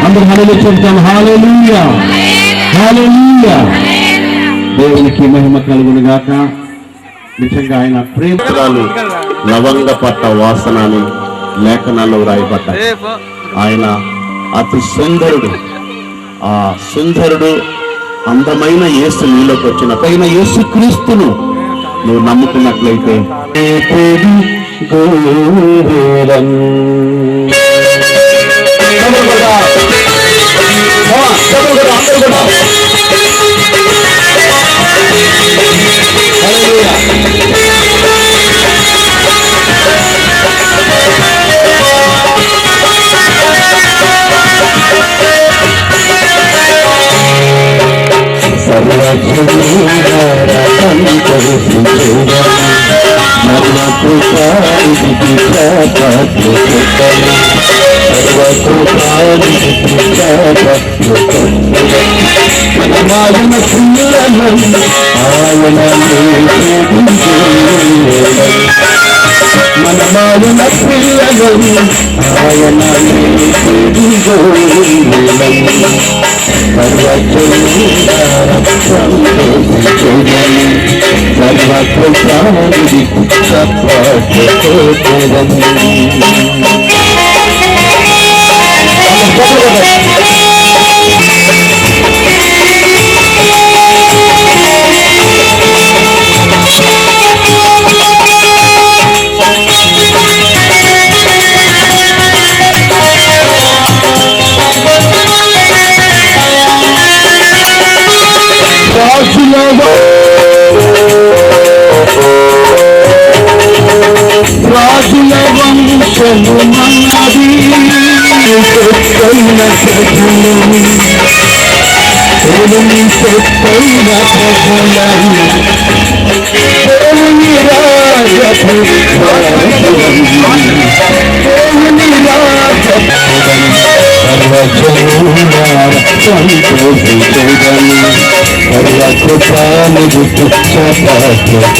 అందరూ హల్లెలూయా చెప్తాం. హల్లెలూయా, హల్లెలూయా. దేవునికి మహిమ కలుగును గాక. నిజంగా ఆయన ప్రేమలు లవంగ పట్ట వాసన అని లేఖనాల్లో రాయబడ్డాయి. ఆయన అతి సుందరుడు. ఆ సుందరుడు అందమైన యేసు నీలోకి వచ్చిన పైన యేసు క్రీస్తును నువ్వు నమ్ముకున్నట్లయితే మనమాలిన పిల్లలు ఆయన రాజుల వంశము మన్నది సొత్తైన ప్రజలని దేవుని సొత్తైన ప్రజలని దేవుని రాజపు దేవుని రాజపు సంతోషించదని సర్వకృపానికి పుచ్చపాత్రని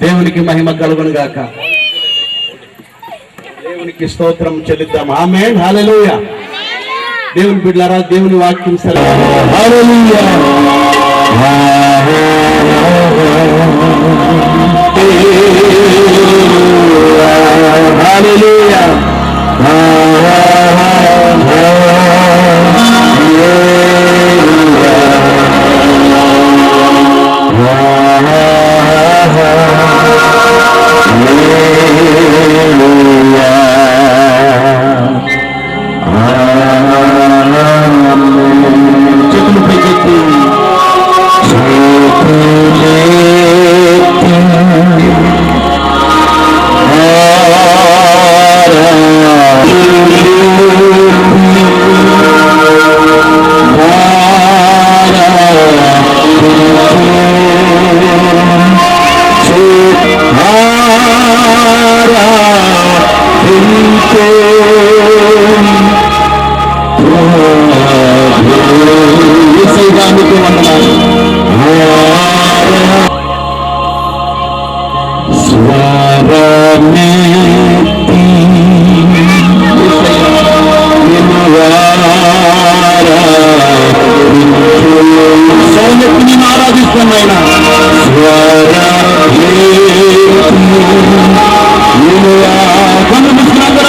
దేవునికి మహిమ కలుగును గాక. దేవునికి స్తోత్రం చెల్లిద్దాం. ఆమేన్, హల్లెలూయా. దేవుని బిడ్డలారా, దేవుని వాక్యం హల్లెలూయా. హల్లెలూయా. చేతులు పైకెత్తి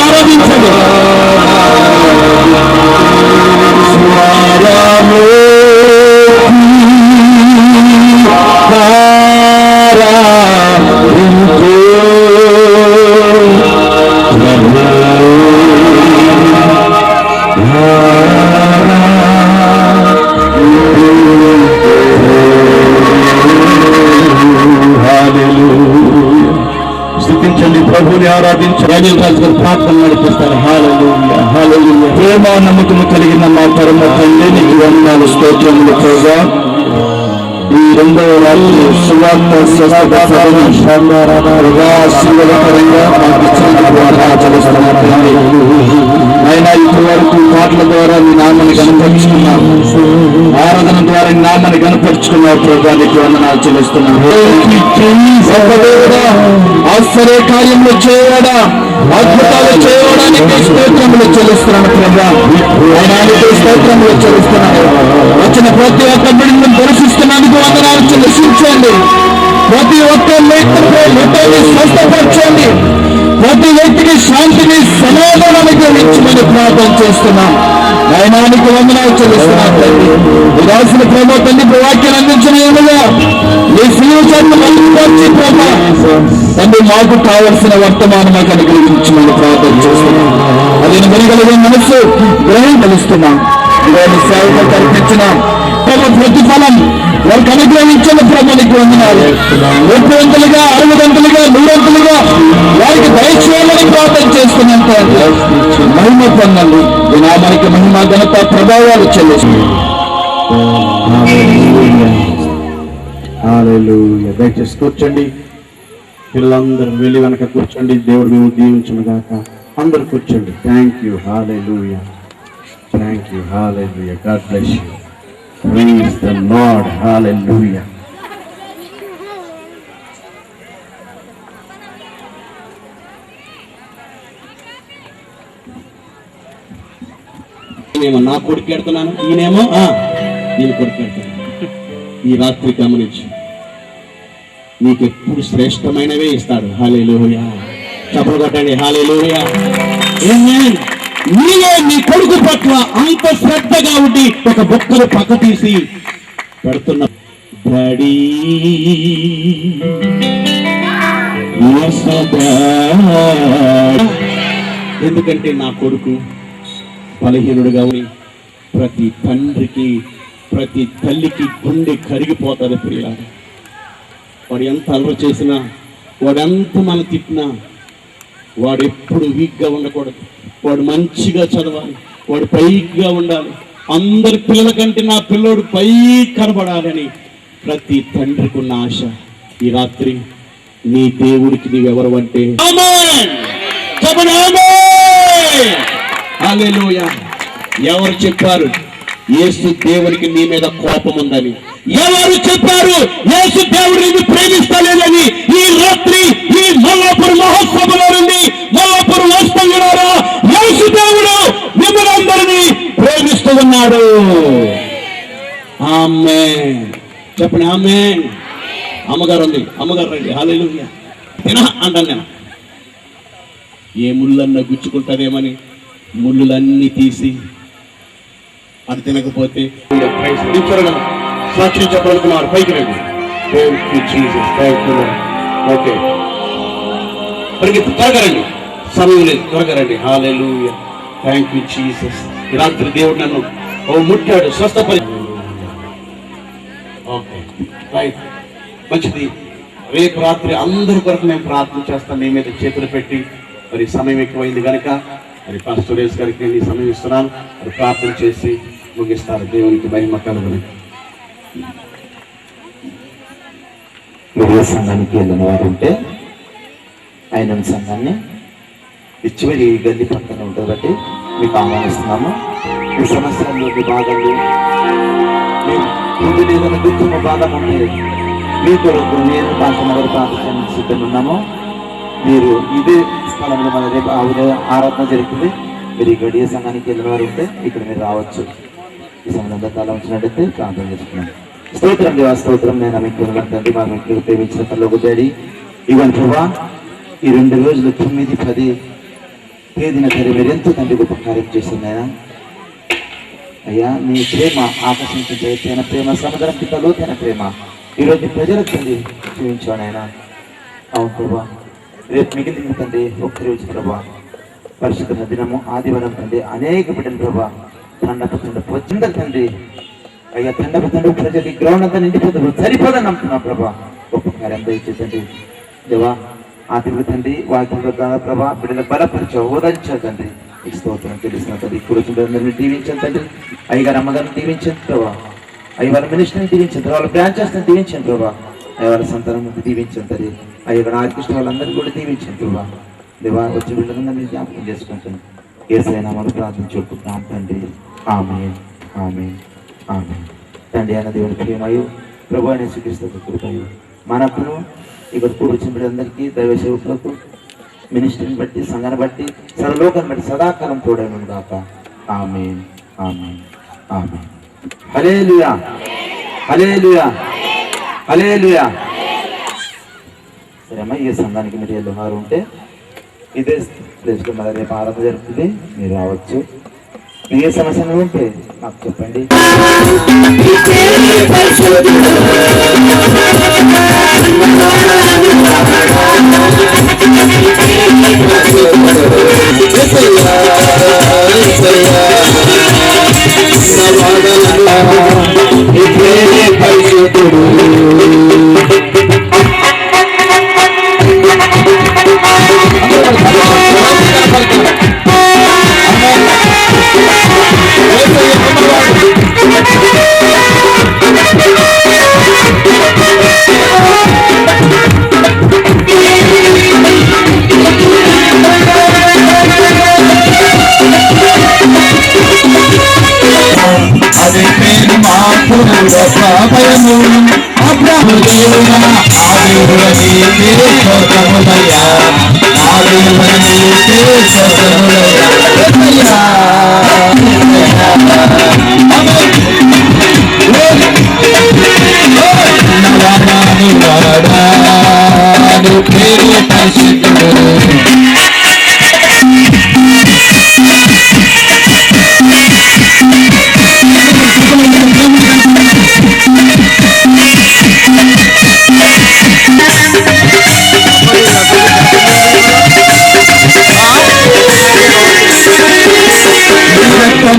ఆరాధించండి. స్తుతించండి, ప్రభుని ఆరాధించండి. ప్రార్థన నడిపిస్తారు. హల్లెలూయా, హల్లెలూయా. ప్రేమ నమ్మకము కలిగిన మా పరమ తండ్రి, నీకు వందనాలు, స్తోత్రములు ప్రభువా. ఈ రెండవ రాత్రి సువార్త ఆశీర్వాదకరంగా మాకు ఆయన ఇప్పటి వరకు పాటల ద్వారా మీ నామాన్ని కనపరుచుకున్నాము, ఆరాధన ద్వారా నీ నామాన్ని కనపరుచుకున్నావు ప్రభా. నీకు వందనాలు చెల్లిస్తున్నాను. ఆశ్చర్య కార్యములు చేయడా, అద్భుతాలు చేయడానికి స్తోత్రములు చెల్లిస్తున్నాను ప్రభా. ఆయనానికి స్తోత్రములు చెల్లిస్తున్నాను. వచ్చిన ప్రతి ఒక్క బిడ్డను దర్శిస్తున్నందుకు వందనాలు చెల్లించండి. ప్రతి ఒక్క వ్యక్తిని స్వస్థపరచండి. ప్రతి వ్యక్తికి శాంతిని, సమాధానాన్ని గ్రహించమని ప్రార్థన చేస్తున్నాం. ఆయనానికి వందనాలు చెల్లిస్తున్నాను తండ్రి. ఈ రాసిన ప్రభా తండ్రి వాక్యాన్ని అందించిన ఏమగా ఈ జీవితాన్ని మంచి ప్రభా తండ్రి మాకు కావలసిన వర్తమానం మాకు అనుగ్రహించమని ప్రార్థన చేస్తున్నాం. అది వినగలిగే మనసు గ్రహం కలుస్తున్నాం. ఇవాళ సేవకు కల్పించినాం ప్రతిఫలం వారికి అనుగ్రహించిన ప్రభునికి వందనాలు. 30 గంటలుగా 60 గంటలుగా 100 గంటలుగా వారికి దయచేయాలని ప్రార్థన చేస్తున్నాం. మహిమ పొందండి. ఈ నామానికి మహిమ, ఘనత, ప్రభావాలు చెల్లిస్తున్నాం. దయచేసి కూర్చోండి. పిల్లలందరూ వెళ్ళి వెనక కూర్చోండి. దేవుడు మేము దీవించును గాక. అందరు కూర్చోండి. Thank you. Hallelujah, thank you. Hallelujah. God bless you. Praise the Lord. Hallelujah. ఈయనేమో నా కొడుకు ఎడుతున్నాను, ఈయనేమో నేను కొడుకు ఎడుతున్నాను. ఈ రాత్రి గమనించు, నీకు ఎప్పుడు శ్రేష్టమైనవే ఇస్తాడు. హల్లెలూయా. చప్పట్లు కొట్టండి. హల్లెలూయా. ఆమేన్. నీవే నీ కొడుకు పట్ల అంత శ్రద్ధగా ఉండి ఒక బొక్కలు పక్క తీసి పెడుతున్న డాడీ, ఎందుకంటే నా కొడుకు బలహీనుడుగా ఉంది. ప్రతి తండ్రికి, ప్రతి తల్లికి గుండె కరిగిపోతుంది ప్రియులారా. వాడు ఎంత అలవాటు చేసినా, వాడెంత మనం తిట్టినా, వాడు ఎప్పుడు వీక్గా ఉండకూడదు. వాడు మంచిగా చదవాలి, వాడు పైగా ఉండాలి. అందరి పిల్లల కంటే నా పిల్లోడు పై కనబడాలని ప్రతి తండ్రికి ఉన్న ఆశ. ఈ రాత్రి నీ దేవుడికి నీవెవరు అంటే హల్లెలూయా. ఎవరు చెప్పారు యేసు దేవుడికి నీ మీద కోపం ఉందని? ఎవరు చెప్పారు యేసు దేవుడు నిన్ను ప్రేమిస్తలేదని? ఈ రాత్రి ఈ మల్లాపూర్ మహోత్సవంలో నుండి మల్లాపూర్ వస్తున్నారా, యేసు దేవుడు మిమ్మల్ని అందరినీ ప్రేమిస్తూ ఉన్నాడు. ఆమేన్ చెప్పండి. ఆమేన్. అమ్మగారు ఉంది, అమ్మగారు రండి. హల్లెలూయా. తినా అంటాను నేను. ఏ ముళ్ళన్నా గుచ్చుకుంటారేమని ముళ్ళులన్నీ తీసి అది తినకపోతే సాక్షి చెప్పాలనుకున్నారు. పైకి రండి. ఓకే, పరిగెత్తి త్వరగా రండి. సమయం లేదు, త్వరగా రండి. హల్లెలూయా. Thank you Jesus. ఈ రాత్రి దేవుడు నన్ను ముట్టాడు, స్వస్థపరి. ఓకే రైట్, మంచిది. రేపు రాత్రి అందరి కొరకు నేను ప్రార్థన చేస్తాను. నీ మీద చేతులు పెట్టి. మరి సమయం ఎక్కువైంది కనుక మరి పాస్టర్ సురేష్ గారికి నేను ఈ సమయం ఇస్తున్నాను. మరి ప్రార్థన చేసి ముగిస్తారు. దేవునికి మహిమ కలుగును. సంఘానికి వెళ్ళిన వారు ఉంటే ఆయన సంఘాన్ని ఇచ్చివరి గల్లి పక్కన ఉంటుంది బట్టి మీకు ఆహ్వానిస్తున్నాము. ఈ సంవత్సరంలో భాగాలు ముందు ఏదైనా దుఃఖము బాధ ఉంటే మీ కొరకు నేను పాల్గొనగల ప్రార్థన సిద్ధంగా ఉన్నాము. మీరు ఇదే స్థలంలో మన రేపు ఆరాధన జరుగుతుంది. మీరు ఈ గడియ సంఘానికి వెళ్ళిన వారు ఉంటే ఇక్కడ మీరు రావచ్చు. ఈ సమయంలో కాలం వచ్చినట్టయితే ప్రార్థన చేసుకున్నాం. స్తోత్రం దేవా, స్తోత్రం. నేను మీకు తండ్రి మా మీకు ప్రేమించిన తల్లకు డాడీ ఇవ్వండి ప్రభా. ఈ 2 రోజులు 9, 10 తేదీన తండ్రి మీరు ఎంతో తండ్రి గొప్ప కార్యం చేస్తున్నాయన అయ్యా. నీ ప్రేమ ఆకర్షించే తన ప్రేమ సముద్రం కింద లోతైన ప్రేమ ఈరోజు ప్రజలకు తండ్రి చూపించాను ఆయన. అవును ప్రభా, రేపు మిగిలిన తండ్రి ఒక్కరోజు ప్రభా పరిశుద్ధ దినము ఆదివారం తండ్రి అనేక బిడ్డలు ప్రభా తండ్రి తండ్రి అయ్యా తండ్రి ప్రజలు ఈ గ్రౌండ్ అంతా నిండిపోతుంది సరిపోదని నమ్ముతున్నా ప్రభా. గొప్ప కార్యం దయచేసండి దేవా. ఆదివారం తండ్రి వాక్యంలో ప్రభా బిడ్డలు బలపరిచావు, ఓదార్చావు తండ్రి. ఈ స్తోత్రం తెలుస్తున్న తండ్రి ఇప్పుడు అందరినీ దీవించండి తండ్రి. అయ్యగారు అమ్మగారిని దీవించండి ప్రభా. అయ్యవారి మినిస్టర్ని దీవించండి, వాళ్ళ బ్రాంచెస్ని దీవించండి ప్రభా. అయ్యవారి సంతానం దీవించండి తండ్రి. అయ్యగారు ఆర్కిష్ట వాళ్ళందరినీ కూడా దీవించండి ప్రభా. దేవా వచ్చి వీళ్ళందరినీ జ్ఞాపకం చేసుకుంటాను. యేసయ్య నామములో ప్రార్థించుకుంటున్నాం తండ్రి. ఆమేన్, ఆమేన్, ఆమేన్. తండ్రి అయిన దేవుని ప్రేమయు ప్రభు అయిన యేసుక్రీస్తు కృపయు మనకును ఇక్కడ కూర్చున్న బిడ్డలందరికీ దైవ సేవకులకు మినిస్ట్రీని బట్టి సంఘాన్ని బట్టి సర్వలోకాన్ని బట్టి సదాకాలం తోడైనను గాక. ఆమేన్, ఆమేన్, ఆమేన్. హల్లెలూయా, హల్లెలూయా, హల్లెలూయా. సరే అమ్మా, ఈ సంఘానికి మీరు వెళ్ళున్నారు ఉంటే ఇదే ప్లేస్లో మరి రేపు ఆరాధన జరుగుతుంది, మీరు రావచ్చు. ఏ సమస్యలు ఉంటే నాకు చెప్పండి.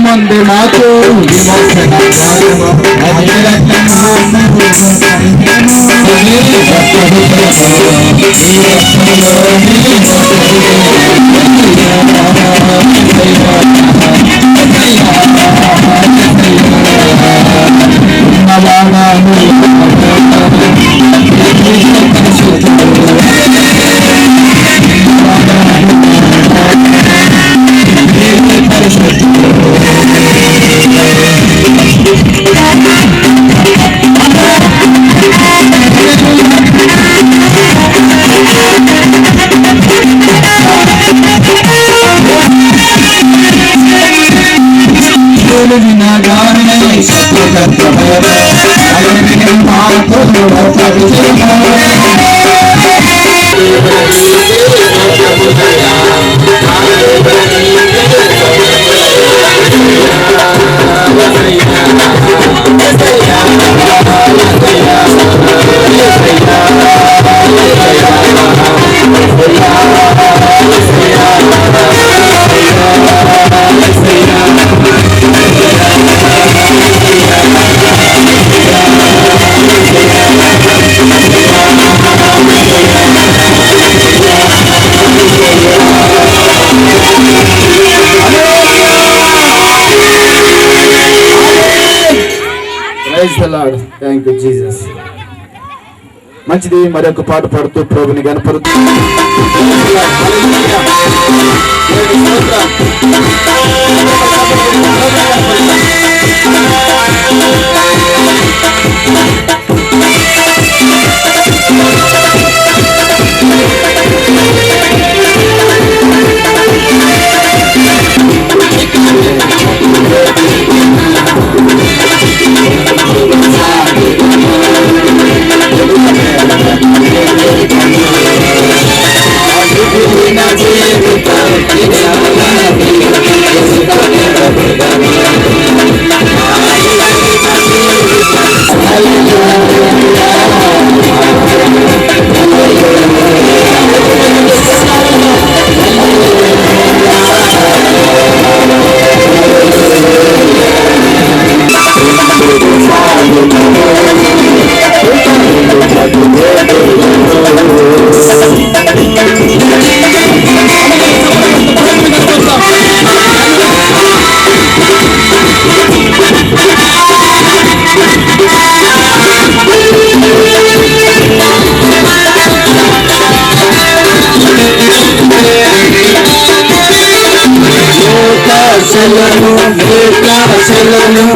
మంది మాకు థ్యాంక్ యూ జీసస్. మంచిది, మరొక పాట పాడుతూ ప్రభుని గణపరుతూ సెలను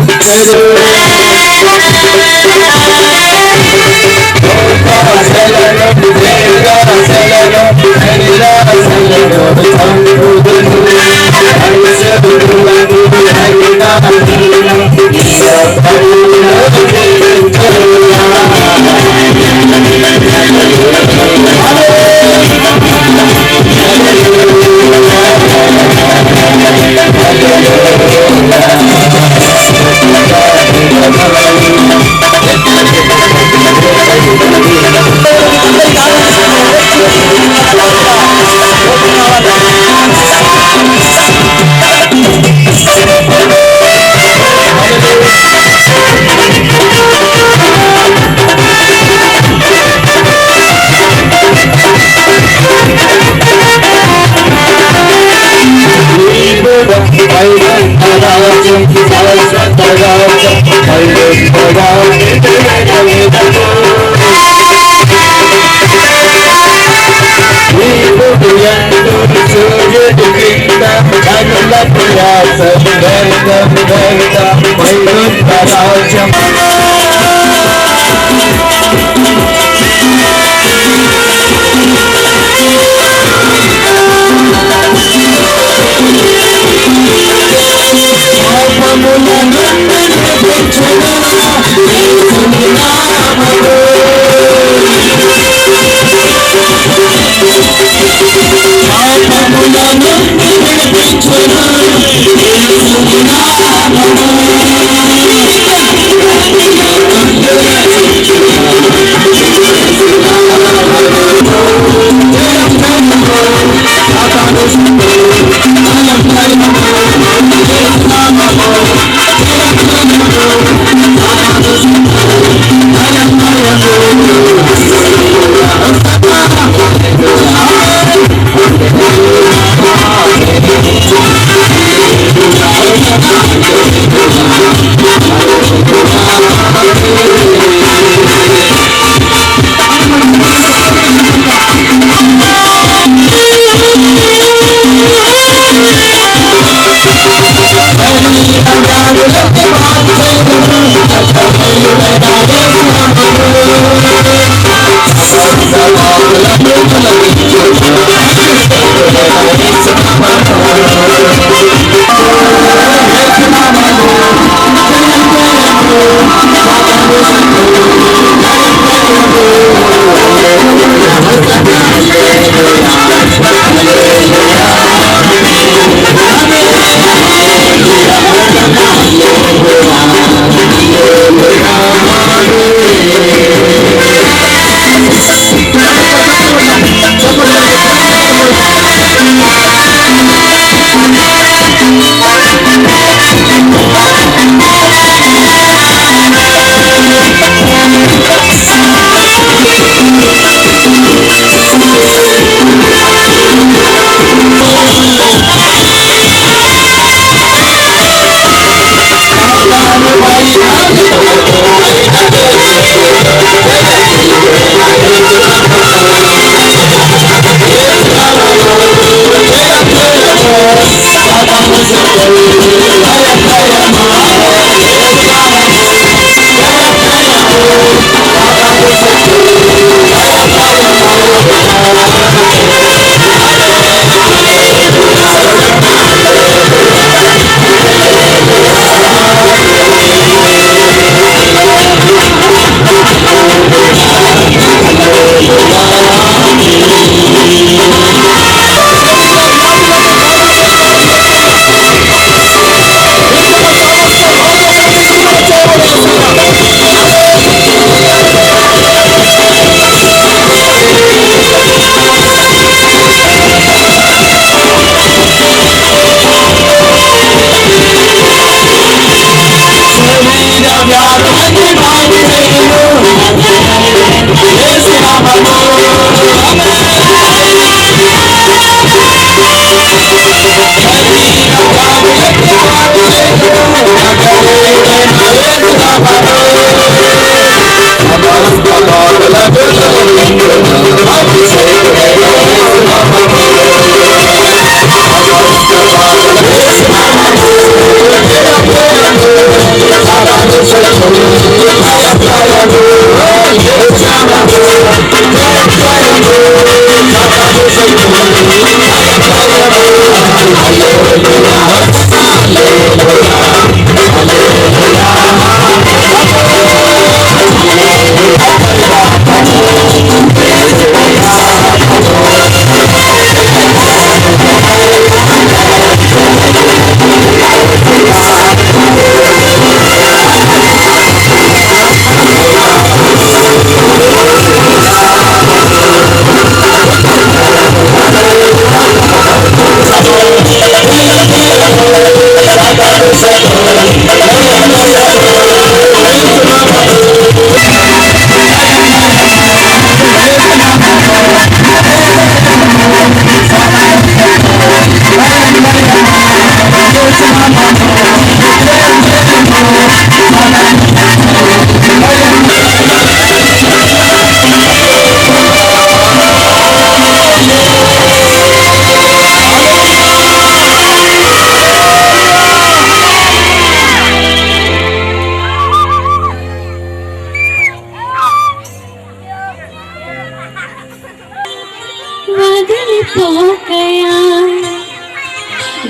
వదిలిపోకయా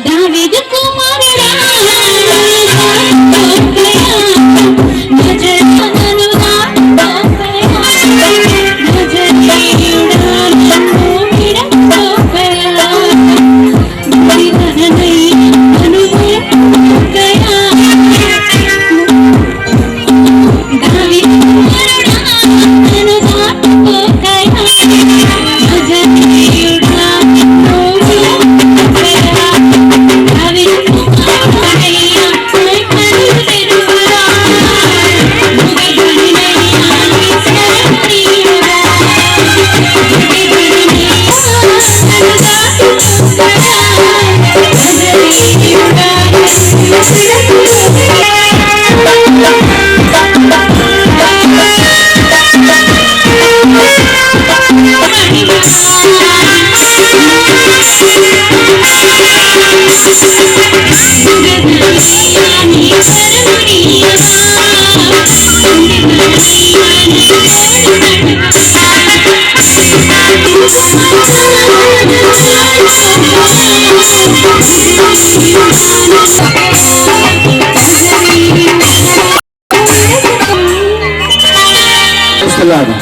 దావీదు కుమారుడా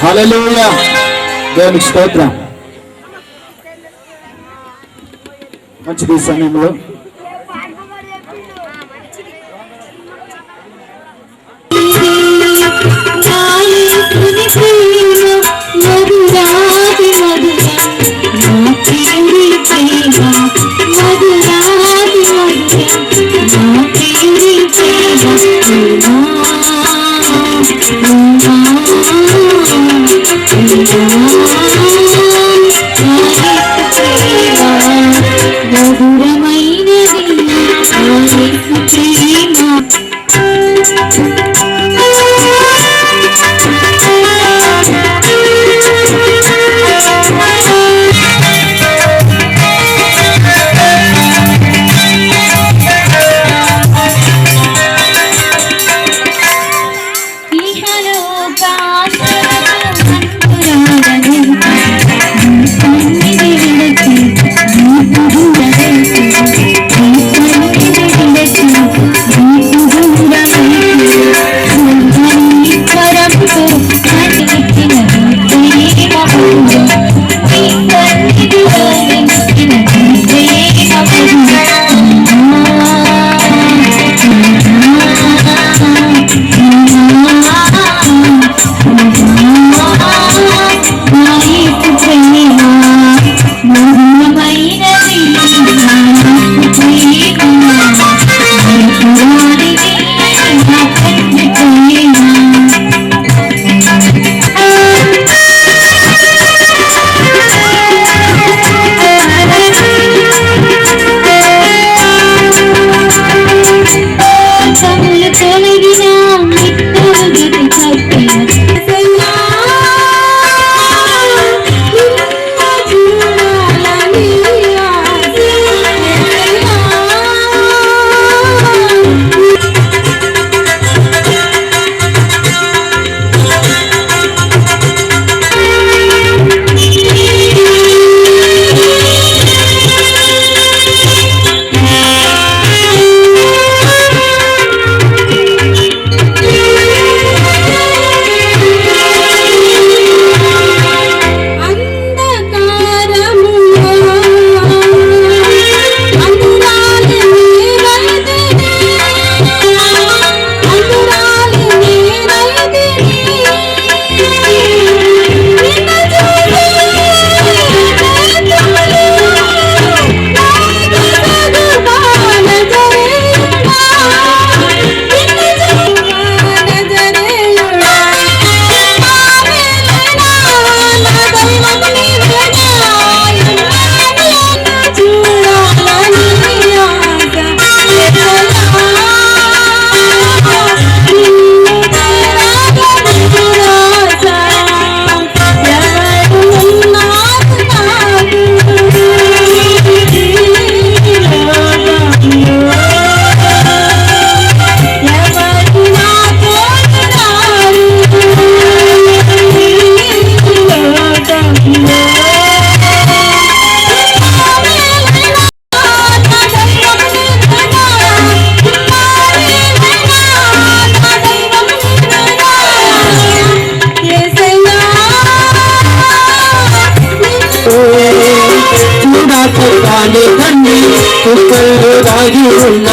హల్లెలూయా. దేవునికి స్తోత్రం. మంచిది. ఈ సమయంలో నానే తండ్రి కుక్కల్లో రాగి ఉన్న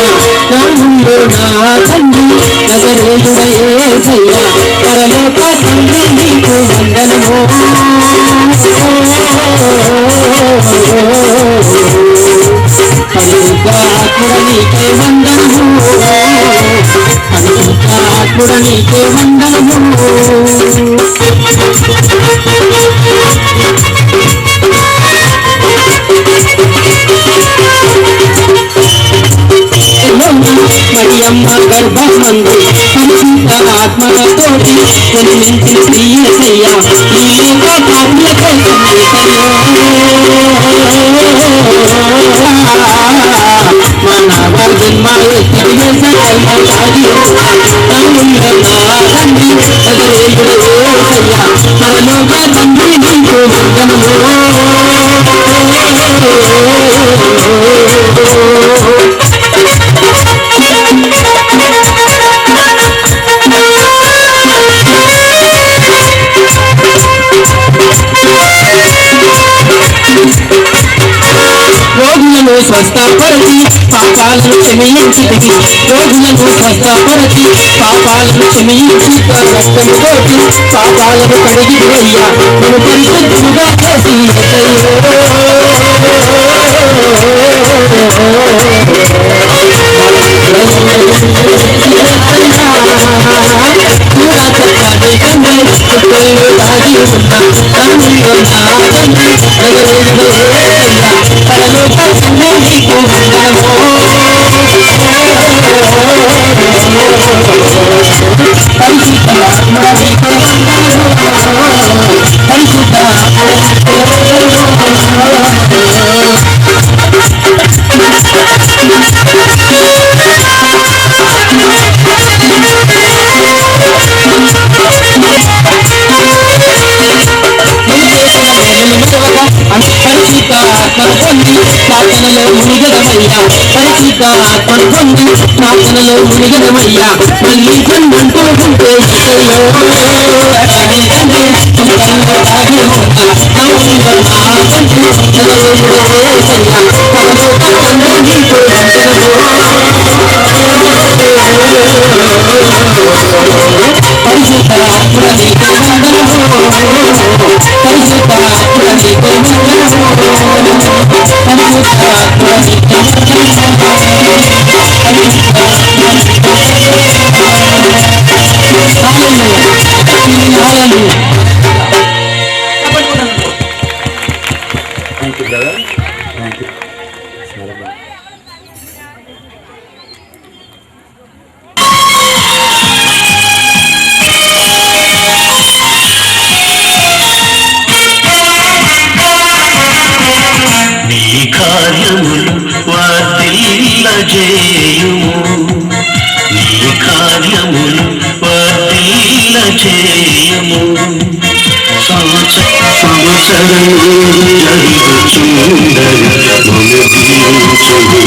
నా ఊళ్ళో నా తండ్రి నగరేయుడయ్యా పరలోక తండ్రి నీకు వందనము పరిశుద్ధాత్ముడ నీకే వందనము పరిశుద్ధాత్ముడ నీకే వందనము మరియమ్మ గర్భమందు పరిశుద్ధ ఆత్మలతోటి జన్మించిన శ్రీయసయ్య ఈ లోక పాపుల కోసం మానవ జన్మ ఎత్తిన సకల పరలోక తండ్రి నీకు వందనము రోగులను స్వస్థపరచి పాపాలను క్షమించితివి రోగులను స్వస్థపరచి పాపాలను క్షమించి రక్తంతోటి పాపాలను కడిగి వేయ్యా నేను పరిశుద్ధుగా చేసి ప్రార్థనలో మునిగడమయ్యా పరిశుద్ధ ఆత్మను పొంది ప్రార్థనలో మునిగడమయ్యా మళ్ళీ జన్మంటూ ఉంటే పరిశుద్ధ ఆత్మ నీకు వందనము పరిశుద్ధ ఆత్మ నీకు Thank you, brother. Thank you. కార్యములు వర్ధిల్లజేయుము నీ కార్యములు వర్ధిల్లజేయుము సంవత్సరము జరుగుచుండగా మమ్ము దీవించుము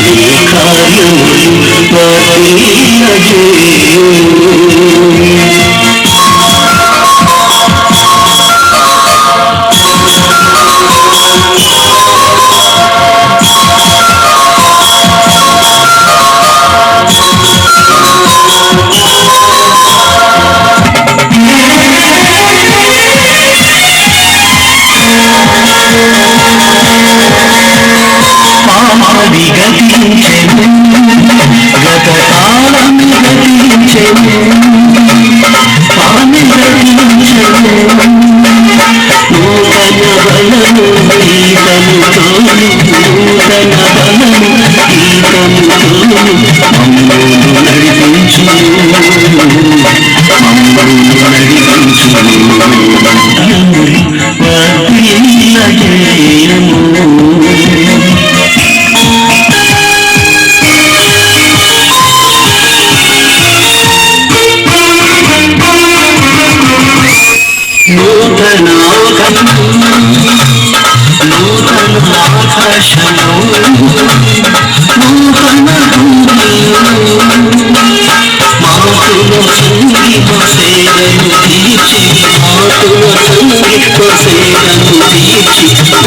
నీ కార్యములు వర్ధిల్లజేయుము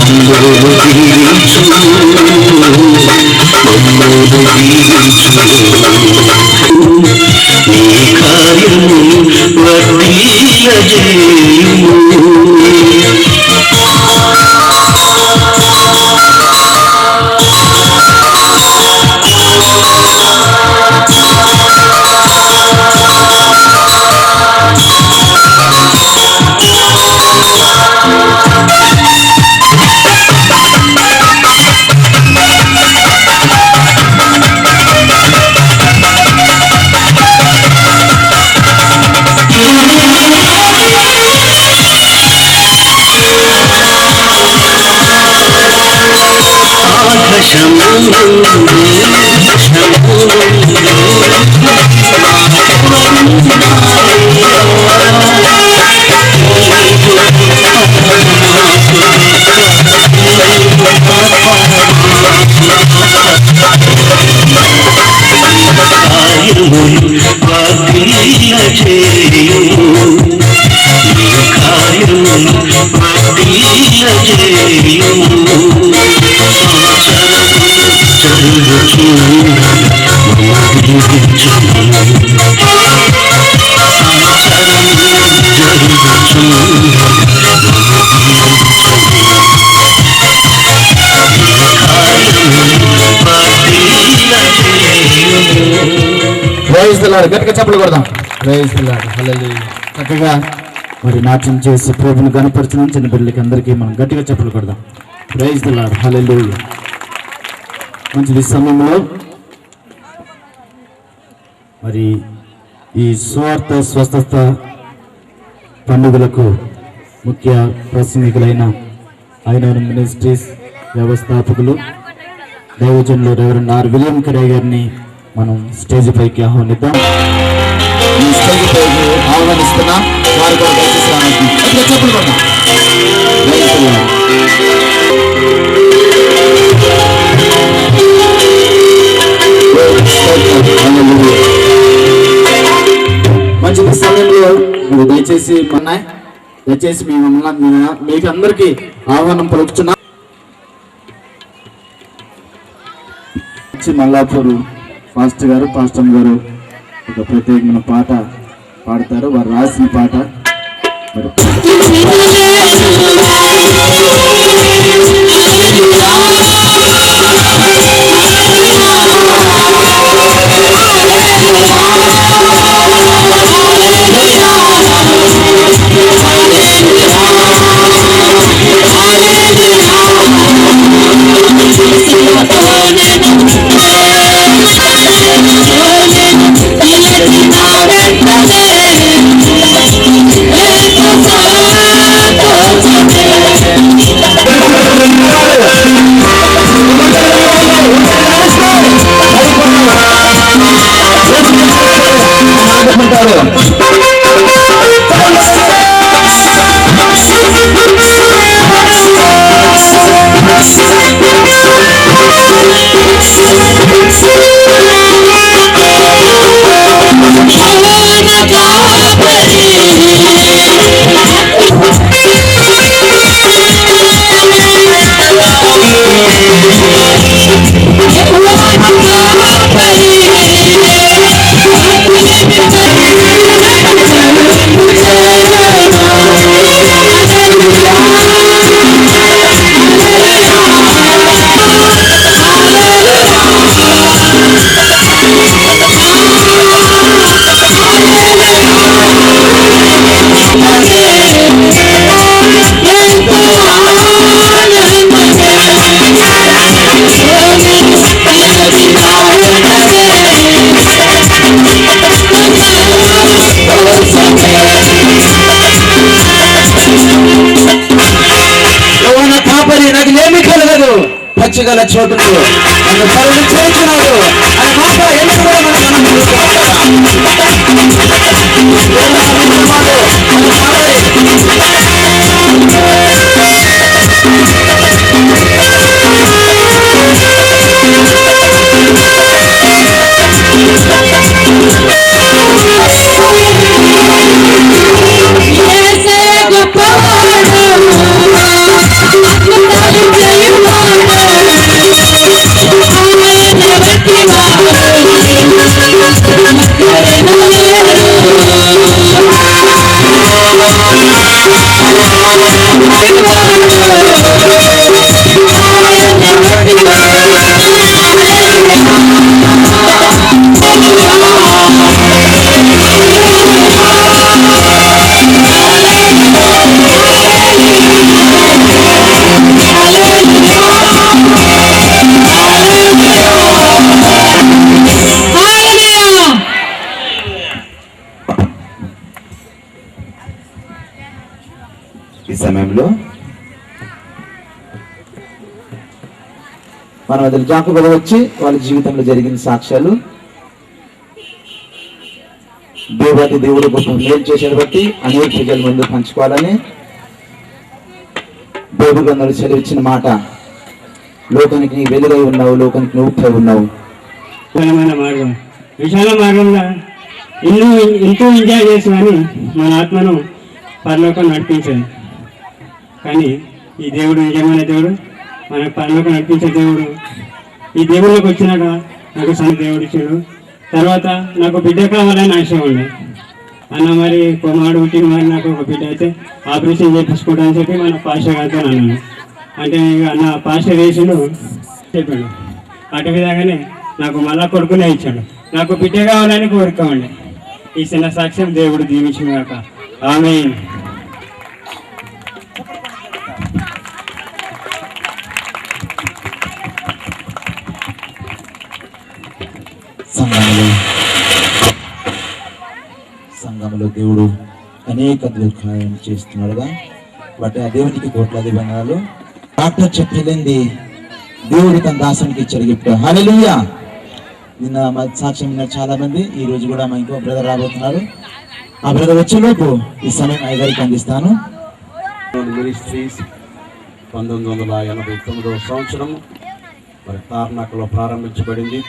మమ్మల్ని దీవించు నీ కార్యము వర్ధిల్లజేయుము గట్టిగా చప్పట్లు కొడదాం. Praise the Lord. హల్లెలూయా. చక్కగా మరి నాట్యం చేసి ప్రభువుని గణపరచిన చిన్న బిడ్డలకి అందరికీ మనం గట్టిగా చప్పట్లు కొడదాం. Praise the Lord. హల్లెలూయా. మంచిది. సమయంలో మరి ఈ స్వార్థ స్వస్థత పండుగలకు ముఖ్య ప్రసంగికులైన ఐనోన్ మినిస్ట్రీస్ వ్యవస్థాపకులు దైవజనులు రెవరెండ్ ఆర్ విలియం కడే గారిని మనం స్టేజ్ పైకి ఆహ్వానిద్దాం. ఈ స్టేజ్ పైకి ఆహ్వానిస్తున్నాం. వారు కూడా దయచేసి రావాలి. చెప్పులు కొడదాం. మంచి సమయంలో మీరు దయచేసి మీకు అందరికీ ఆహ్వానం పలుకుతున్నా. మల్లాపూర్ పాస్టర్ గారు పాస్టర్ గారు ఒక ప్రత్యేకమైన పాట పాడతారు. వారు రాసిన పాట పచ్చిగల చోటుకు నన్ను పరులు చేర్చున్నాడు అనే మాట ఎందుకు కూడా గొప్పవాడు ఈ సమయంలో మనం అతను జాకుబలు వచ్చి వాళ్ళ జీవితంలో జరిగిన సాక్ష్యాలు దేవాది దేవుడు గొప్ప మేలు చేసేది బట్టి అనేక ప్రజల ముందు పంచుకోవాలని దేవుడు గ్రంథంలో సెలవిచ్చిన మాట, లోకానికి నీ వెలుగై ఉన్నావు, లోకానికి నువ్వు ఉప్పై ఉన్నావు. విశాలమైన మార్గం, విశాల మార్గంగా ఎంతో ఎంజాయ్ చేసి కానీ మన ఆత్మను పరలోకం నడిపించేది. కానీ ఈ దేవుడు నిజమైన దేవుడు, మనకు పరలోకం నడిపించే దేవుడు. ఈ దేవుళ్ళకి వచ్చినాక నాకు దేవుడు ఇచ్చాడు. తర్వాత నాకు బిడ్డ కావాలని ఆశ ఉండే అన్న, మరి కుమారుడు పుట్టిన మరి నాకు ఒక బిడ్డ అయితే ఆపరేషన్ చేయించుకోవడం అని చెప్పి మన పాస్టర్ గారితో అన్నాను. అంటే అన్న పాస్టర్ వేసుడు చెప్పాడు. అటు విధంగానే నాకు మళ్ళా కొడుకునే ఇచ్చాడు. నాకు బిడ్డ కావాలని కోరిక ఉండే. ఈ చిన్న సాక్ష్యం దేవుడు దీవించిన కాక ఆమేన్. సంఘంలో దేవుడు అనేక కార్యం చేస్తున్నాడుగా, బట్ ఆ దేవునికి కోట్లాది వందనాలు. డాక్టర్ చెప్పలేంది దేవుడు తన దాసునికి ఇచ్చాడు గిఫ్ట్. హల్లెలూయా. నిన్న మా సాక్ష్యం విన్నారు చాలా మంది. ఈ రోజు కూడా మా ఇంకో బ్రదర్ రాబోతున్నారు. ఆ బ్రదర్ వచ్చేలోపు ఈ సమయం అయ్యగారికి అందిస్తాను. మినిస్ట్రీస్ 1989వ సంవత్సరం మరి తార్నాకలో ప్రారంభించబడింది.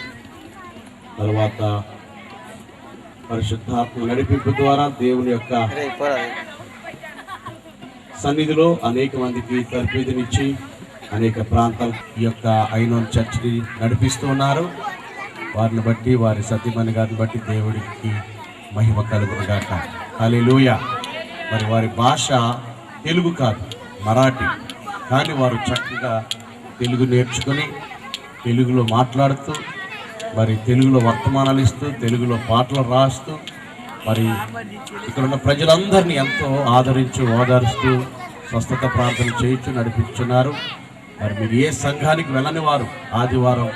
తర్వాత పరిశుద్ధాత్మ నడిపింపు ద్వారా దేవుని యొక్క సన్నిధిలో అనేక మందికి తర్ఫీదునిచ్చి అనేక ప్రాంతాల ఈ యొక్క ఐనోన్ చర్చిని నడిపిస్తూ ఉన్నారు. వారిని బట్టి, వారి సతీమణి గారిని బట్టి దేవుడికి మహిమ కలుగునుగాక. హల్లెలూయా. మరి వారి భాష తెలుగు కాదు, మరాఠీ. కానీ వారు చక్కగా తెలుగు నేర్చుకొని తెలుగులో మాట్లాడుతూ, మరి తెలుగులో వర్తమానాలు ఇస్తూ, తెలుగులో పాటలు రాస్తూ, మరి ఇక్కడ ఉన్న ప్రజలందరినీ ఎంతో ఆదరించి ఓదారుస్తూ స్వస్థత ప్రార్థన చేయించు నడిపించున్నారు. మరి మీరు ఏ సంఘానికి వెళ్ళని వారు ఆదివారం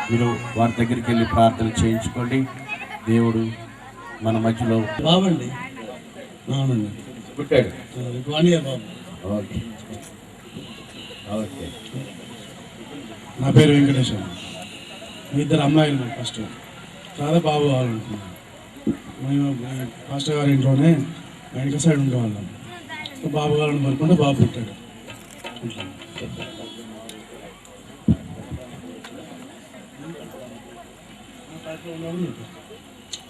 మీరు వారి దగ్గరికి వెళ్ళి ప్రార్థన చేయించుకోండి. దేవుడు మన మధ్యలో బాబండి పుట్టాడు. Okay okay. నా పేరు వెంకటేశ్వర. మీ ఇద్దరు అమ్మాయిలు ఫస్ట్ చాలా బాబు కావాలనుకున్నాను. మేము ఫాస్టర్ గారి ఇంట్లోనే వెనక సైడ్ ఉండేవాళ్ళం. బాబు కావాలని కోరుకుంటే బాబు పుట్టాడు.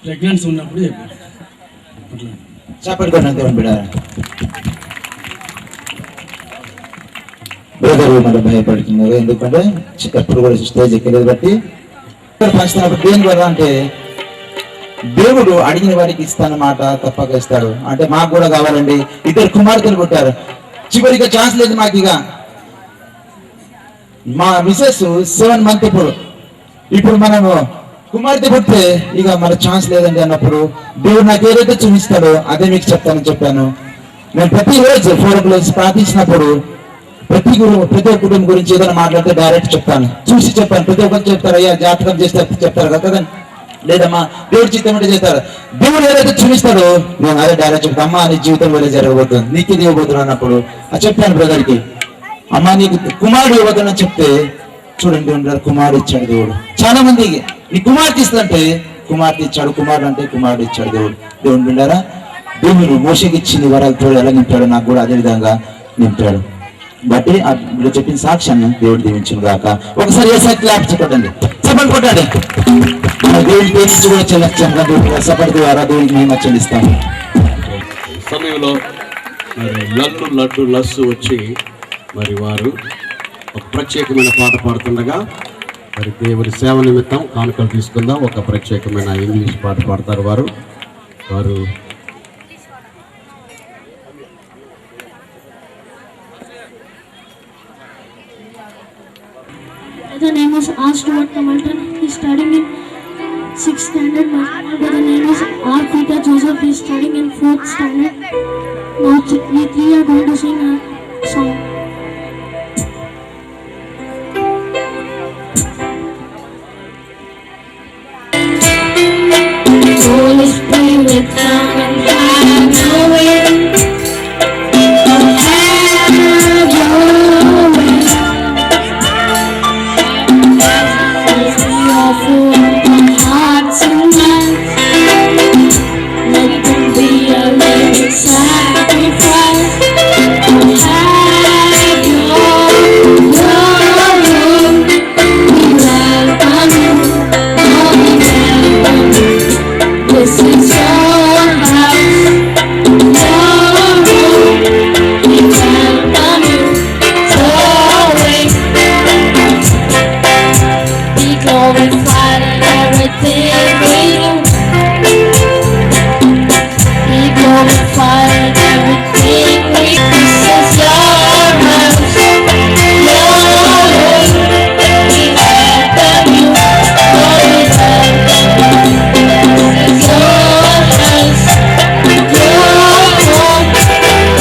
ప్రెగ్నెన్సీ ఉన్నప్పుడు చెప్పారు. చెప్పండి బిడ్డారా. బ్రదర్ మరి భయపడుతున్నారు, ఎందుకంటే ఎప్పుడు కూడా స్టేజ్ ఎక్కలేదు బట్టి పంచుతున్నప్పుడు దేని వల్ల అంటే దేవుడు అడిగిన వారికి ఇస్తానమాట, తప్పక ఇస్తాడు. అంటే మాకు కూడా కావాలండి. ఇద్దరు కుమార్తెలు పుట్టారు. చివరిగా ఛాన్స్ లేదు మాకు. ఇక మా మిసెస్ 7 months ఇప్పుడు మనము కుమార్తె పుట్టే ఇక మన ఛాన్స్ లేదండి అన్నప్పుడు దేవుడు నాకు ఏదైతే చూపిస్తాడో అదే మీకు చెప్తానని చెప్పాను. నేను ప్రతిరోజు 4 o'clock ప్రార్థించినప్పుడు ప్రతి ఒక్క కుటుంబం గురించి ఏదైనా మాట్లాడితే డైరెక్ట్ చెప్తాను, చూసి చెప్పాను. ప్రతి ఒక్కరు చెప్తారు, అయ్యా జాతకం చేస్తే చెప్తారు కదా, లేదమ్మా దేవుడు చిత్తం అంటే చేస్తారు. దేవుడు ఏదైతే చూపిస్తాడో నేను అదే డైరెక్ట్ చెప్తాను. అమ్మా నీ జీవితం వల్ల జరగబోతుంది, నీకు ఇది ఇవ్వబోతున్నాను అన్నప్పుడు అది చెప్పాను బ్రదర్కి. అమ్మా నీకు కుమారుడు ఇవ్వబోతుందని చెప్తే చూడండి కుమారుడు ఇచ్చాడు దేవుడు. చాలా మంది నీ కుమార్తె ఇస్తుందంటే కుమార్తె ఇచ్చాడు, కుమారుడు అంటే కుమారుడు ఇచ్చాడు దేవుడు. దేవుడు బిడ్డారా, దేవుడు మోషకి ఇచ్చింది వరాలతో ఎలా నింపాడు, నాకు కూడా అదే విధంగా నింపాడు. బట్టి వీళ్ళు చెప్పిన సాక్ష్యాన్ని దేవుడు దీవించును గాక. ఒకసారి ఏ క్లాప్ చెప్పండి, సపోర్ట్ కొట్టండి. దేవుడి పేరు నుంచి కూడా చెల్లించాను, సపోర్ట్ ద్వారా దేవుడికి మేము చెల్లిస్తాము. సమయంలో మరి లడ్డు లస్సు వచ్చి మరి వారు ఒక ప్రత్యేకమైన పాట పాడుతుండగా మరి దేవుడి సేవ నిమిత్తం కానుకలు తీసుకుందాం. ఒక ప్రత్యేకమైన ఇంగ్లీష్ పాట పాడతారు వారు. brother name is R. Stuart Hamilton. He's studying in 6th standard. My brother name is R. Peter Joseph. He's studying in 4th standard. Now we three are going to sing a song. Holy Spirit, come and have your way. Have your way. As we offer our hearts and minds, let them be a living sacrifice. Have your way. We welcome you, Lord, we welcome you. This is your house, your room. We welcome you, so wait. Be glorified in everything we do. Be glorified in everything we do. This is your house, your room. We welcome you, Lord, we welcome you. This is your house, your home.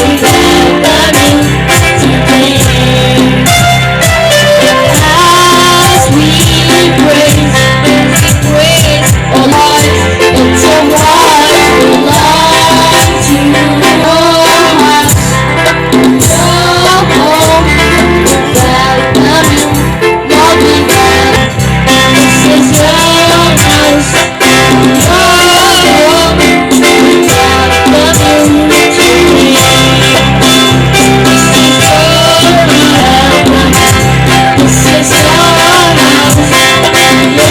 We welcome you today. As we praise, oh Lord, it's a word belong to your house, your home. We welcome you, Lord, we welcome. This is your house, your home. We welcome you today. This is your house, your home. We welcome you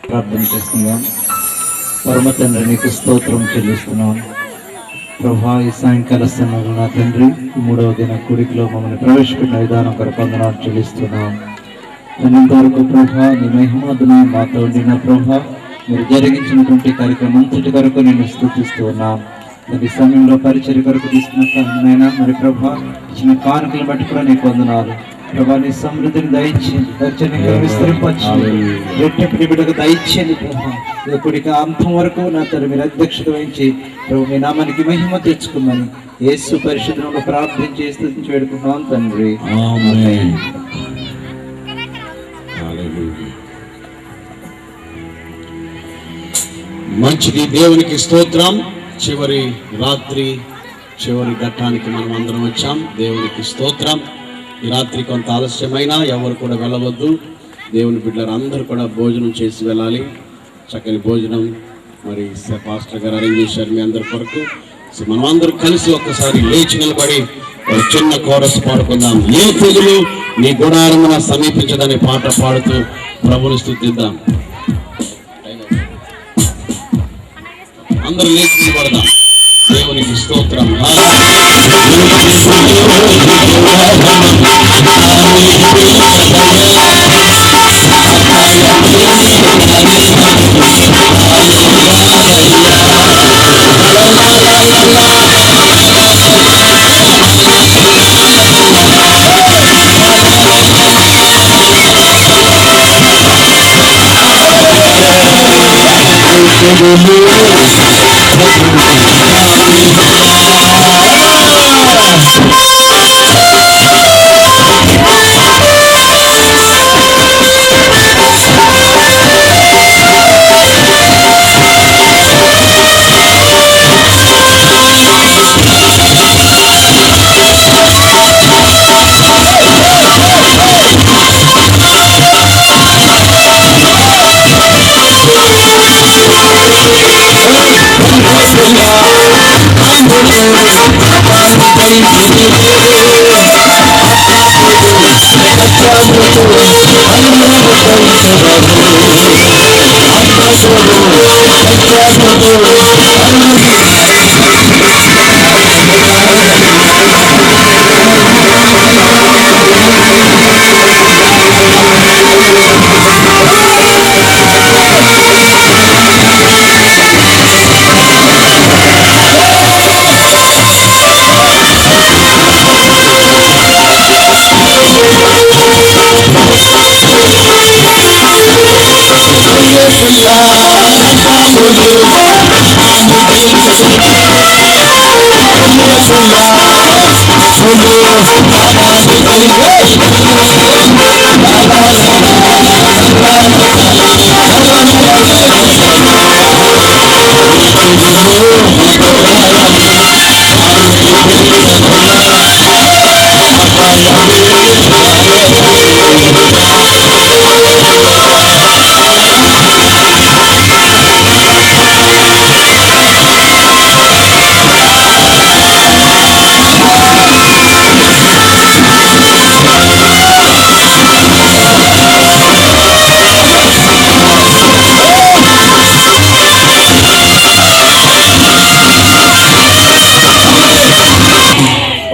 ప్రార్థన చేస్తున్నాం. పరమ తండ్రి, నీకు స్తోత్రం చెల్లిస్తున్నాం. ప్రభా, ఈ సాయంకాల సమయంలో నా తండ్రి, ఈ 3వ దిన కూడికలో మమ్మల్ని ప్రవేశపెట్టిన విధానం కొరకు వందనాలు చెల్లిస్తున్నాం. ఇంతవరకు ప్రభా, నీ మహిమాదులు మాతో ఉండిన ప్రభా, మీరు జరిగించినటువంటి కార్యక్రమం అంతటి కొరకు నేను స్తుతిస్తూ ఉన్నాం. ఈ సమయంలో పరిచర్య కొరకు తీసుకున్న మరి ప్రభా, ఇచ్చిన కానుకలు బట్టి కూడా నీకు వందనాలు. ప్రభా, నీ సమృద్ధిని దయచేయండి, పరిచర్య విస్తరింపచేయండి, రెట్టింపు బిడ్డకు దయచేయండి. ప్రభా, ఇప్పటికి అంతం వరకు నా తండ్రి మీరు అధ్యక్షత వహించి ప్రభు మీ నామానికి మహిమ తెచ్చుకున్నాను. యేసు పరిశుద్ధంలో ప్రార్థించి స్తుతించి వేడుకుంటున్నాం తండ్రి. ఆమేన్. హల్లెలూయా. మంచిది, దేవునికి స్తోత్రం. చివరి రాత్రి చివరి ఘట్టానికి మనం అందరం వచ్చాం. దేవునికి స్తోత్రం. ఈ రాత్రి కొంత ఆలస్యమైనా ఎవరు కూడా వెళ్ళవద్దు. దేవుని బిడ్డలు అందరూ కూడా భోజనం చేసి వెళ్ళాలి. చక్కని భోజనం మరి పాస్టర్ గారు అరేంజ్ చేశారు మీ అందరి కొరకు. సో మనం అందరూ కలిసి ఒక్కసారి లేచి నిలబడి ఒక చిన్న కోరస్ పాడుకుందాం. ఏ తెగులు నీ గుడారమున సమీపించదనే పాట పాడుతూ ప్రభుని స్తుతిద్దాం. అందరూ లేచి నిలబడదాం. దేవునికి స్తోత్రం.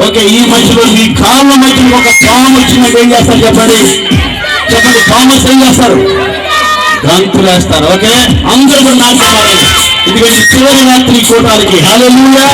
ఓకే, ఈ మధ్యలో మీ కాళ్ళ మధ్యలో ఒక పాము వచ్చినట్టు ఏం చేస్తారు చెప్పండి? చెప్పండి, పాము ఏం చేస్తారు? గంతులు వేస్తారు. ఓకే, అందరూ కూడా నాటుకోవాలి. ఎందుకంటే చివరి రాత్రి కూటానికి. హల్లెలూయా.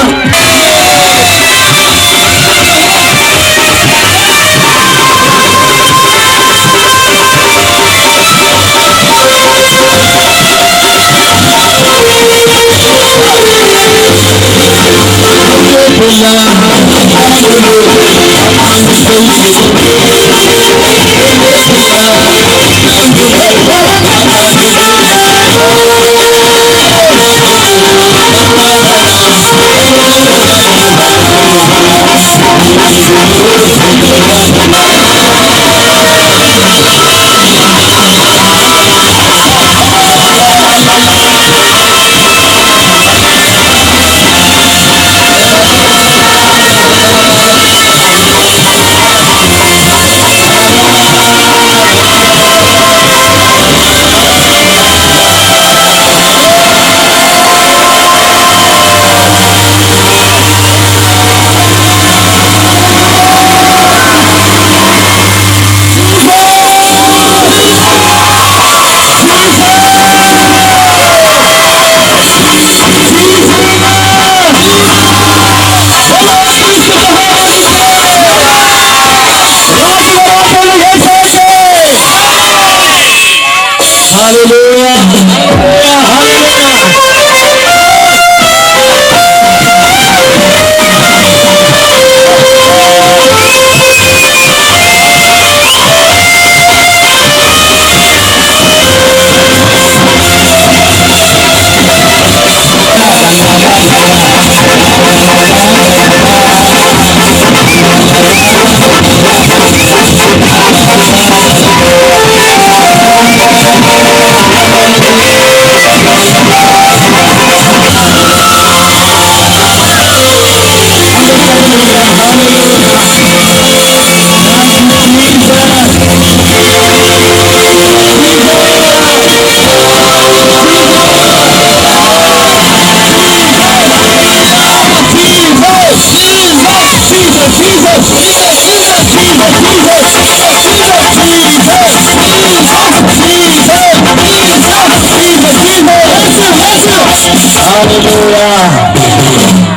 Hallelujah.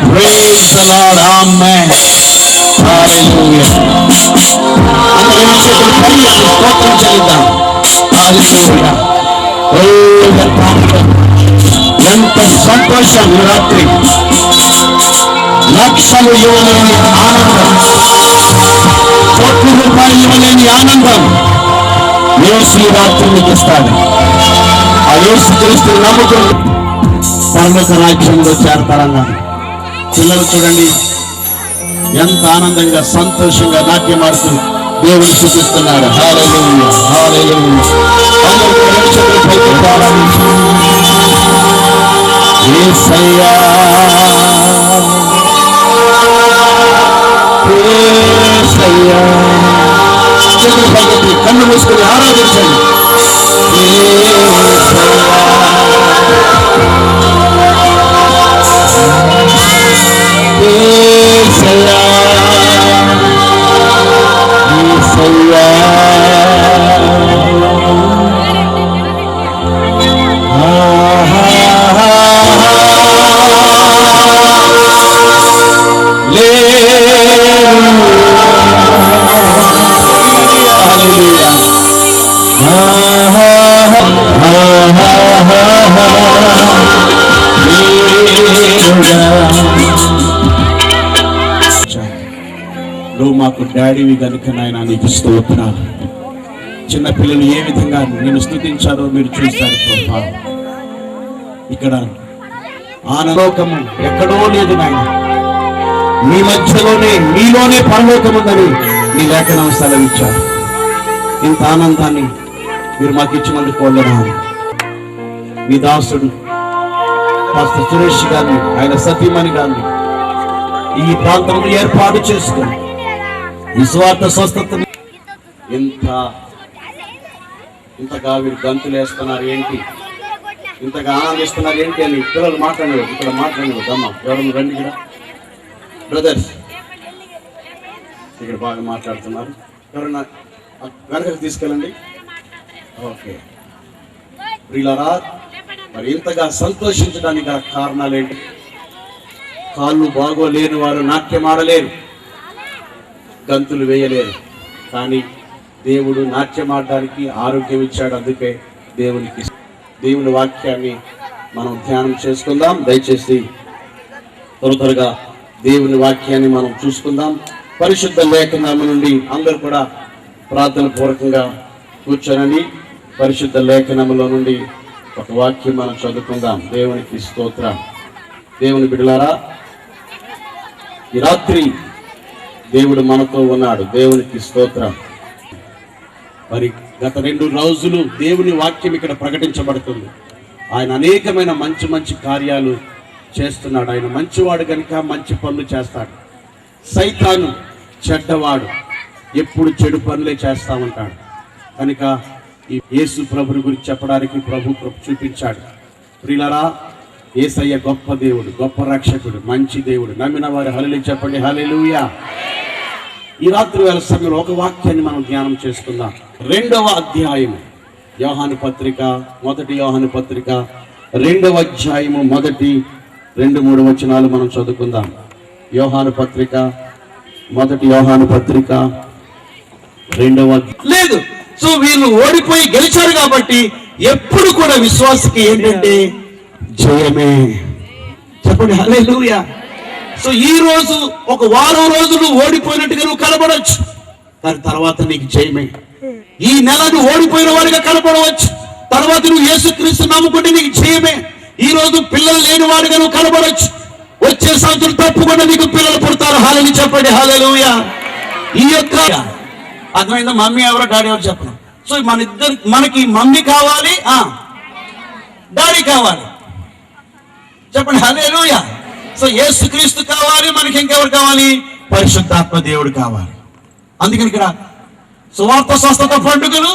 Praise the Lord. Amen. Hallelujah. అందరూ చేతులు పైకి స్తోత్రం చేద్దాం. Hallelujah. ఎంత సంతోషం ఈ రాత్రి. లక్షలు ఇవ్వలేని ఆనందం, కోట్ల రూపాయలు ఇవ్వలేని ఆనందం యేసు ఈ రాత్రి మీకు ఇస్తాడు. ఆ యేసు క్రీస్తు నమ్ముకుని పరలోక రాజ్యంలో చేరతారన్నాడు. పిల్లలు చూడండి ఎంత ఆనందంగా సంతోషంగా నాట్యమాడుతూ దేవుని చూపిస్తున్నారు. హల్లెలూయా, హల్లెలూయా. అందరూ కూడా చేతులు పైకి ప్రారంభించు. యేసయ్యా, యేసయ్యా. చేతులు పైకి కన్ను మూసుకొని ఆరాధించండి. మాకు డాడీవి కనుక నాయన నీకు స్తోత్రాలు. చిన్నపిల్లలు ఏ విధంగా నేను స్తుతించారో మీరు చూశారు ప్రభా. ఇక్కడ ఆనందోకము ఎక్కడో లేదు నాయన, మీ మధ్యలోనే మీలోనే పరలోకం ఉందని నీ లేఖనం సెలవిచ్చారు. ఇంత ఆనందాన్ని మీరు మాకు ఇచ్చినందుకు వందనాలు. మీ దాసుడు పాస్టర్ సురేష్ గారిని, ఆయన సతీమణి గారిని ఈ ప్రాంతంలో ఏర్పాటు చేసుకుని నిస్వార్థ స్వస్థతని ఇంతగా వీరు గంతులు వేస్తున్నారు ఏంటి, ఇంతగా ఆనందిస్తున్నారు ఏంటి అని పిల్లలు మాట్లాడేవారు. ఇక్కడ మాట్లాడేవారు అమ్మ ఎవరు రండి ఇక్కడ బ్రదర్స్, ఇక్కడ బాగా మాట్లాడుతున్నారు. ఎవరన్నా వెనకకు తీసుకెళ్ళండి. ఓకే ప్రియులారా, మరి ఇంతగా సంతోషించడానికి గల కారణాలు ఏంటి? కాళ్ళు బాగోలేని వారు నాట్యం ఆడలేరు, గంతులు వేయలేరు. కానీ దేవుడు నాట్యం ఆడడానికి ఆరోగ్యం ఇచ్చాడు. అందుకే దేవుని వాక్యాన్ని మనం ధ్యానం చేసుకుందాం. దయచేసి త్వరగా దేవుని వాక్యాన్ని మనం చూసుకుందాం. పరిశుద్ధ లేఖనాల నుండి అందరూ కూడా ప్రార్థన పూర్వకంగా కూర్చొని పరిశుద్ధ లేఖనములో నుండి ఒక వాక్యం మనం చదువుకుందాం. దేవునికి స్తోత్రం. దేవుని బిడ్డలారా, ఈ రాత్రి దేవుడు మనతో ఉన్నాడు. దేవునికి స్తోత్రం. మరి గత 2 రోజులు దేవుని వాక్యం ఇక్కడ ప్రకటించబడుతుంది. ఆయన అనేకమైన మంచి మంచి కార్యాలు చేస్తున్నాడు. ఆయన మంచివాడు కనుక మంచి పనులు చేస్తాడు. సైతాను చెడ్డవాడు, ఎప్పుడు చెడు పనులే చేస్తా ఉంటాడు. కనుక ఈ యేసు ప్రభుని గురించి చెప్పడానికి ప్రభు చూపించాడు. ప్రియులారా, యేసయ్య గొప్ప దేవుడు, గొప్ప రక్షకుడు, మంచి దేవుడు. నమ్మిన వారు హల్లెలూయా చెప్పండి. హల్లెలూయా. ఈ రాత్రి వేళ సమయంలో ఒక వాక్యాన్ని మనం ధ్యానం చేసుకుందాం. 2వ అధ్యాయం యోహాను పత్రిక, 1 యోహాను పత్రిక 2వ అధ్యాయము 1, 2, 3 వచనాలు మనం చదువుకుందాం. యోహాను పత్రిక 1 యోహాను పత్రిక 2వ లేదు. సో వీళ్ళు ఓడిపోయి గెలిచారు కాబట్టి ఎప్పుడు కూడా విశ్వాసకి ఏంటంటే జయమే. చెప్పండి హల్లెలూయా. సో ఈ రోజు ఒక వారం రోజులు ఓడిపోయినట్టుగా నువ్వు కనబడవచ్చు, దాని తర్వాత నీకు జయమే. ఈ నెల నువ్వు ఓడిపోయిన వారిగా కనబడవచ్చు, తర్వాత నువ్వు యేసుక్రీస్తు నమ్ముకుంటే నీకు జయమే. ఈ రోజు పిల్లలు లేని వాడిగా నువ్వు కనబడవచ్చు, వచ్చే సంవత్సరం తప్పకుండా నీకు పిల్లలు పుడతారు. హల్లెలూయా చెప్పండి. హల్లెలూయా. ఈ యొక్క అర్థమైందా? మమ్మీ ఎవరో డాడీ ఎవరు చెప్పను. సో మనకి మమ్మీ కావాలి, డాడీ కావాలి. చెప్పండి హల్లెలూయా. సో యేసుక్రీస్తు కావాలి, మనకి ఇంకెవరు కావాలి? పరిశుద్ధాత్మ దేవుడు కావాలి. అందుకని ఇక్కడ సువార్త స్వస్థత పండుగలు,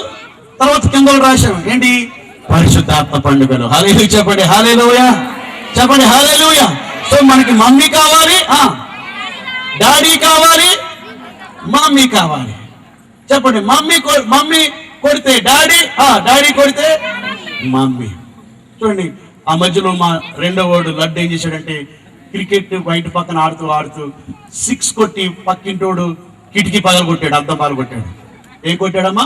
తర్వాత కింద రాశాను ఏంటి? పరిశుద్ధాత్మ పండుగలు. హల్లెలూయా చెప్పండి. హల్లెలూయా చెప్పండి. హల్లెలూయా. సో మనకి మమ్మీ కావాలి, డాడీ కావాలి, మమ్మీ కావాలి. చెప్పండి. మమ్మీ కొడితే డాడీ, డాడీ కొడితే మమ్మీ. చూడండి, ఆ మధ్యలో మా 2వ వాడు లడ్డు ఏం చేశాడంటే క్రికెట్ బయట పక్కన ఆడుతూ 6 కొట్టి పక్కింటోడు కిటికీ పగలు కొట్టాడు, అద్దం పగలు కొట్టాడు. ఏం కొట్టాడమ్మా?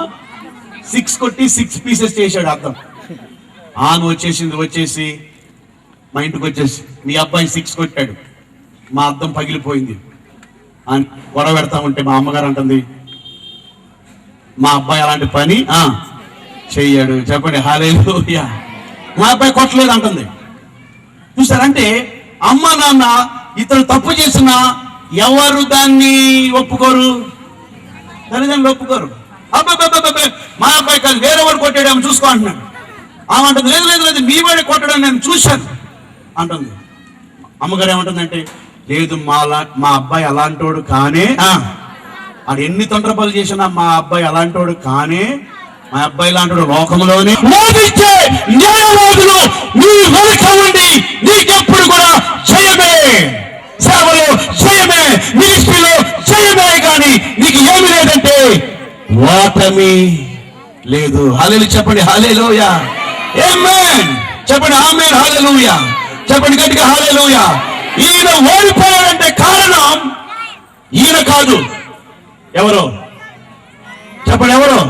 6 కొట్టి 6 పీసెస్ చేశాడు అద్దం. ఆను వచ్చేసి మా ఇంటికి వచ్చేసి, మీ అబ్బాయి 6 కొట్టాడు, మా అద్దం పగిలిపోయింది అని గొడవ పెడతా ఉంటే మా అమ్మగారు అంటుంది, మా అబ్బాయి అలాంటి పని చెయ్యాడు. చెప్పండి హల్లెలూయా. మా అబ్బాయి కొట్టలేదు అంటుంది. చూసారంటే అమ్మ నాన్న ఇతను తప్పు చేసినా ఎవరు దాన్ని ఒప్పుకోరు? తల్లిదండ్రులు ఒప్పుకోరు. అబ్బాయి మా అబ్బాయి కాదు, వేరే వాడు కొట్టాడేమో చూసుకో అంటున్నాడు. ఆమె అంటుంది, లేదు లేదు లేదు మీ వాడి కొట్టడం నేను చూశాను అంటుంది. అమ్మగారు ఏమంటుందంటే, లేదు మా అబ్బాయి అలాంటోడు కానే, ఆడు ఎన్ని తొందరపలు చేసినా మా అబ్బాయి అలాంటోడు కానే, మా అబ్బాయి లాంటి లోకంలోనే మోదించే న్యాయవాదులు నీ వెనుక ఉండి నీకెప్పుడు కూడా జయమే, సేవలో జయమే, మినిస్ట్రీలో జయమే, కానీ నీకు ఏమి లేదంటే ఓటమి లేదు. హల్లెలూయా చెప్పండి. హల్లెలూయా. ఆమేన్ చెప్పండి. ఆమేన్. హల్లెలూయా చెప్పండి గట్టిగా. హల్లెలూయా. ఈయన ఓడిపోయాడంటే కారణం ఈయన కాదు. ఎవరో చెప్పండి. ఎవరో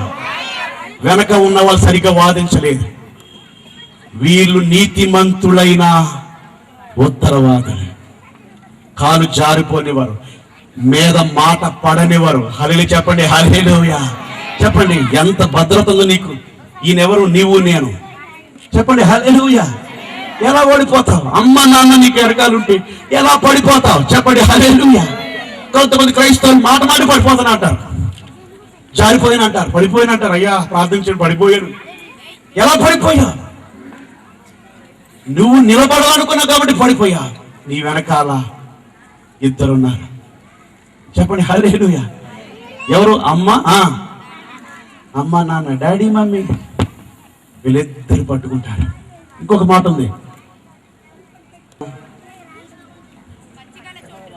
వెనక ఉన్న వాళ్ళు సరిగ్గా వాదించలేదు. వీళ్ళు నీతిమంతులైన ఉత్తరవాదులు, కాలు జారిపోనివారు. మీద మాట పడనివారు. హల్లెలూయా చెప్పండి, హల్లెలూయా చెప్పండి. ఎంత భద్రత ఉందో నీకు. ఈయనెవరు? నీవు నేను. చెప్పండి హల్లెలూయా. ఎలా ఓడిపోతావు? అమ్మ నాన్న నీకు ఎరకాలుంటే ఎలా పడిపోతావు? చెప్పండి హల్లెలూయా. కొంతమంది క్రైస్తవులు మాట పడిపోతాను అంటారు, జారిపోయిన అంటారు, పడిపోయిన అంటారు. అయ్యా ప్రార్థించండి, పడిపోయాడు. ఎలా పడిపోయావు? నువ్వు నిలబడాలనుకున్నావు కాబట్టి పడిపోయా. నీ వెనకాల ఇద్దరున్నారు. చెప్పండి హల్లెలూయా. ఎవరు? అమ్మ నాన్న, డాడీ మమ్మీ, వీళ్ళిద్దరు పట్టుకుంటారు. ఇంకొక మాట ఉంది,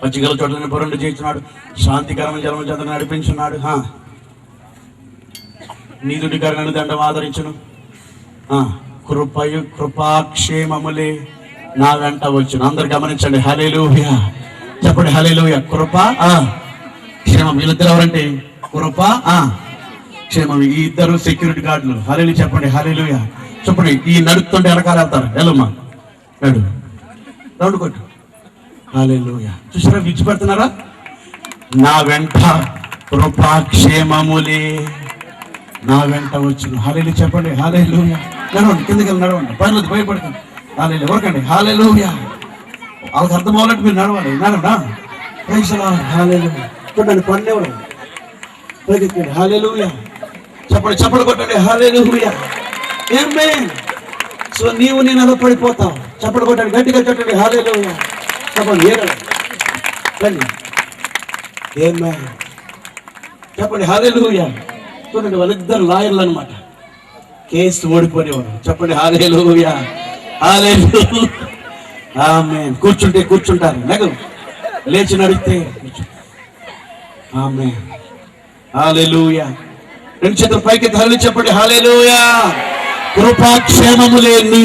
పచ్చిగల చోట్లని పొరండు చేయించున్నాడు, శాంతికరమైన జలము చెంత నడిపించున్నాడు, నీతుడికరణ దండం ఆదరించును, కృపాక్షేమములే నా వెంట వచ్చును. అందరు గమనించండి హల్లెలూయా. చెప్పండి హల్లెలూయా. కృప క్షేమం. వీళ్ళిద్దరు ఎవరంటే కృప క్షేమం. ఈ ఇద్దరు సెక్యూరిటీ గార్డులు. హల్లెలూయా చెప్పండి హల్లెలూయా. చెప్పండి. ఈ నడుపుతుంటే వెనకాల వెళ్తారు. వెళ్ళమ్మా నడు, రౌండ్ కొట్టు. హల్లెలూయా. చూసారా విడిచిపెడుతున్నారా? నా వెంట కృపాక్షేమములే నా వెంట వచ్చును. హల్లెలూయా చెప్పండి హల్లెలూయా. నడవండి, కిందకి వెళ్ళి నడవండి, పర్లేదు భయపడకండి. హల్లెలూయా ఎవరికండి? హల్లెలూయా. వాళ్ళకి అర్థం అవ్వాలంటే మీరు నడవాలి. నడవడా? హల్లెలూయా. చూడండి పన్నెవడు పైకెక్కండి. హల్లెలూయా చెప్పండి, చప్పట్లు కొట్టండి. హల్లెలూయా. ఆమేన్. సో నీవు నేను అలా పడిపోతావు. చప్పట్లు కొట్టండి, గట్టిగా కొట్టండి. హల్లెలూయా చెప్పండి. ఆమేన్ చెప్పండి. హల్లెలూయా. చూడండి వాళ్ళిద్దరు లాయర్లు అనమాట, కేసు ఓడిపోయేవారు. చెప్పండి హల్లెలూయా. హల్లెలూయా. ఆమేన్. కూర్చుంటారు, లేక లేచి నడిస్తే ఆమేన్. హల్లెలూయా. రెండు చేతులు పైకి హల్లెలూయా చెప్పండి. హల్లెలూయా. కృపాక్షేమములే నీ